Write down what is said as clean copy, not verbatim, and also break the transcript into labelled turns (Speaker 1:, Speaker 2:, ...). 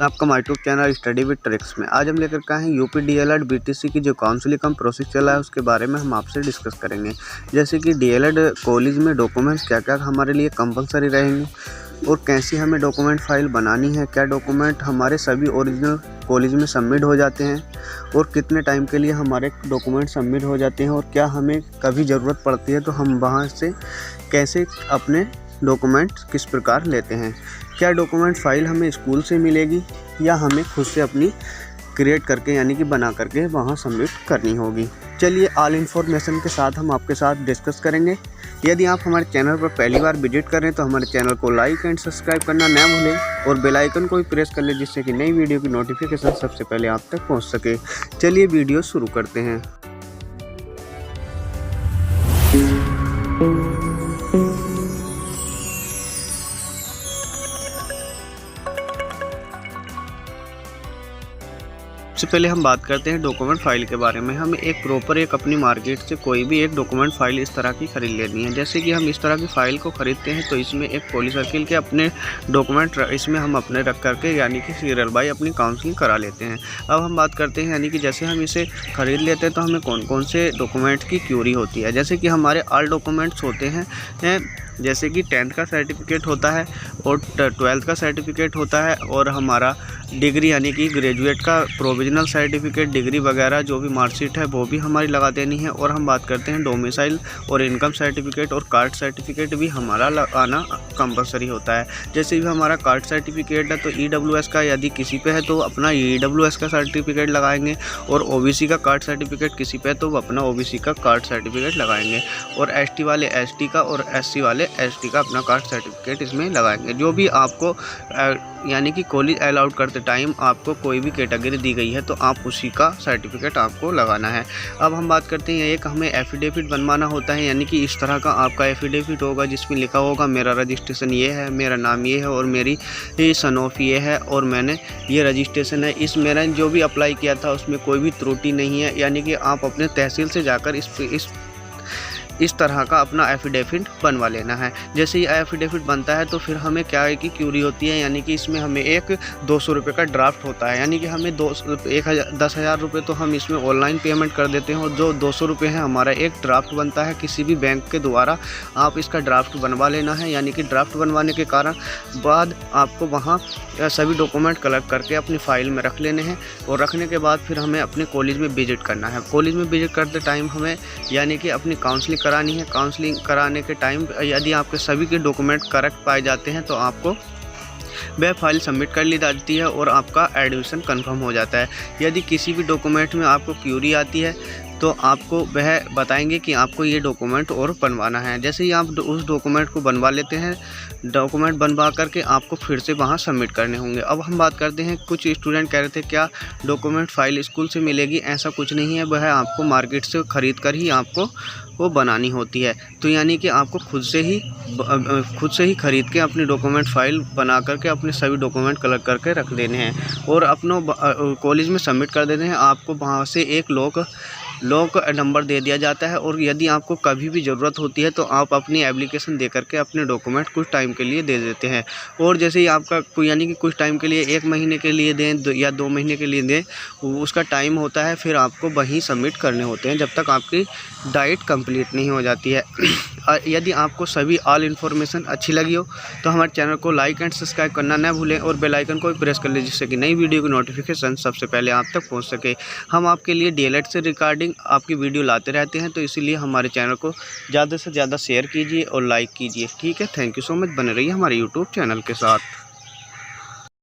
Speaker 1: आपका my YouTube channel study with tricks में आज हम लेकर के आए हैं यूपी डीएलएड बीटीसी की जो काउंसलिंग का प्रोसेस चला है उसके बारे में हम आपसे डिस्कस करेंगे। जैसे कि डीएलएड कॉलेज में डॉक्यूमेंट्स क्या क्या हमारे लिए कंपलसरी रहेंगे और कैसी हमें डॉक्यूमेंट फाइल बनानी है, क्या डॉक्यूमेंट हमारे सभी ओरिजिनल कॉलेज में सबमिट हो जाते हैं और कितने टाइम के लिए हमारे डॉक्यूमेंट सबमिट हो जाते हैं और क्या हमें कभी ज़रूरत पड़ती है तो हम वहाँ से कैसे अपने डॉक्यूमेंट किस प्रकार लेते हैं, क्या डॉक्यूमेंट फ़ाइल हमें स्कूल से मिलेगी या हमें खुद से अपनी क्रिएट करके यानी कि बना करके वहाँ सबमिट करनी होगी। चलिए ऑल इन्फॉर्मेशन के साथ हम आपके साथ डिस्कस करेंगे। यदि आप हमारे चैनल पर पहली बार विजिट करें तो हमारे चैनल को लाइक एंड सब्सक्राइब करना ना भूलें और बेल आइकन को भी प्रेस कर लें जिससे कि नई वीडियो की नोटिफिकेशन सबसे पहले आप तक पहुँच सके। चलिए वीडियो शुरू करते हैं। सबसे पहले हम बात करते हैं डॉक्यूमेंट फ़ाइल के बारे में। हमें एक अपनी मार्केट से कोई भी एक डॉक्यूमेंट फ़ाइल इस तरह की ख़रीद लेनी है। जैसे कि हम इस तरह की फ़ाइल को ख़रीदते हैं तो इसमें एक पॉलीसर्किल के अपने डॉक्यूमेंट इसमें हम अपने रख करके यानी कि सीरियल बाय अपनी काउंसलिंग करा लेते हैं। अब हम बात करते हैं यानी कि जैसे हम इसे ख़रीद लेते हैं तो हमें कौन कौन से डॉक्यूमेंट की क्यूरी होती है। जैसे कि हमारे ऑल डॉक्यूमेंट्स होते हैं, जैसे कि 10th का सर्टिफिकेट होता है और 12th का सर्टिफिकेट होता है और हमारा डिग्री यानी कि ग्रेजुएट का प्रोविजनल सर्टिफिकेट, डिग्री वगैरह जो भी मार्कशीट है वो भी हमारी लगा देनी है। और हम बात करते हैं डोमिसाइल और इनकम सर्टिफिकेट और कास्ट सर्टिफिकेट भी हमारा लगाना कंपलसरी होता है। जैसे भी हमारा कास्ट सर्टिफिकेट है तो EWS का यदि किसी पे है तो अपना EWS का सर्टिफिकेट लगाएंगे और OBC का कास्ट सर्टिफिकेट किसी पे है तो अपना OBC का कास्ट सर्टिफिकेट लगाएंगे और ST वाले ST का और SC वाले ST का अपना कास्ट सर्टिफिकेट इसमें लगाएंगे। जो भी आपको यानी कि कॉलेज अलाउड करते टाइम आपको कोई भी कैटेगरी दी गई है तो आप उसी का सर्टिफिकेट आपको लगाना है। अब हम बात करते हैं एक हमें एफिडेविट बनवाना होता है, यानी कि इस तरह का आपका एफिडेविट होगा जिसमें लिखा होगा मेरा रजिस्ट्रेशन ये है, मेरा नाम ये है और मेरी सन ऑफ ये है और मैंने ये रजिस्ट्रेशन है। इस मेरा जो भी अप्लाई किया था उसमें कोई भी त्रुटि नहीं है। यानी कि आप अपने तहसील से जाकर इस तरह का अपना एफिडेविट बनवा लेना है। जैसे ही एफिडेविट बनता है तो फिर हमें क्या है कि क्यूरी होती है, यानी कि इसमें हमें एक 200 रुपये का ड्राफ्ट होता है। यानी कि हमें 10,000 रुपये तो हम इसमें ऑनलाइन पेमेंट कर देते हैं और जो 200 रुपये है हमारा एक ड्राफ्ट बनता है। किसी भी बैंक के द्वारा आप इसका ड्राफ्ट बनवा लेना है। यानी कि ड्राफ्ट बनवाने के कारण बाद आपको वहाँ सभी डॉक्यूमेंट कलेक्ट करके अपनी फ़ाइल में रख लेने हैं और रखने के बाद फिर हमें अपने कॉलेज में विजिट करना है। कॉलेज में विजिट करते टाइम हमें यानी कि अपनी काउंसलिंग करानी है। काउंसलिंग कराने के टाइम यदि आपके सभी के डॉक्यूमेंट करेक्ट पाए जाते हैं तो आपको वह फाइल सबमिट कर ली जाती है और आपका एडमिशन कंफर्म हो जाता है। यदि किसी भी डॉक्यूमेंट में आपको क्यूरी आती है तो आपको वह बताएंगे कि आपको ये डॉक्यूमेंट और बनवाना है। जैसे ही आप उस डॉक्यूमेंट को बनवा लेते हैं, डॉक्यूमेंट बनवा करके आपको फिर से वहाँ सबमिट करने होंगे। अब हम बात करते हैं, कुछ स्टूडेंट कह रहे थे क्या डॉक्यूमेंट फ़ाइल स्कूल से मिलेगी, ऐसा कुछ नहीं है। वह आपको मार्केट से ख़रीद कर ही आपको वो बनानी होती है। तो यानी कि आपको खुद से ही ख़रीद के अपनी डॉक्यूमेंट फ़ाइल बना करके अपने सभी डॉक्यूमेंट कलेक्ट करके रख देने हैं और अपना कॉलेज में सबमिट कर देने हैं। आपको वहाँ से एक लॉक नंबर दे दिया जाता है और यदि आपको कभी भी ज़रूरत होती है तो आप अपनी एप्लीकेशन दे करके अपने डॉक्यूमेंट कुछ टाइम के लिए दे देते हैं। और जैसे ही आपका कोई यानी कि कुछ टाइम के लिए 1 महीने के लिए दें या 2 महीने के लिए दें, उसका टाइम होता है, फिर आपको वहीं सबमिट करने होते हैं जब तक आपकी डाइट कंप्लीट नहीं हो जाती है। यदि आपको सभी ऑल इन्फॉर्मेशन अच्छी लगी हो तो हमारे चैनल को लाइक एंड सब्सक्राइब करना न भूलें और बेल आइकन को भी प्रेस कर लें जिससे कि नई वीडियो की नोटिफिकेशन सबसे पहले आप तक पहुंच सके। हम आपके लिए डीएलएड से रिगार्डिंग आपकी वीडियो लाते रहते हैं, तो इसीलिए हमारे चैनल को ज़्यादा से ज़्यादा शेयर कीजिए और लाइक कीजिए। ठीक है, थैंक यू सो मच। बने रहिए हमारे यूट्यूब चैनल के साथ।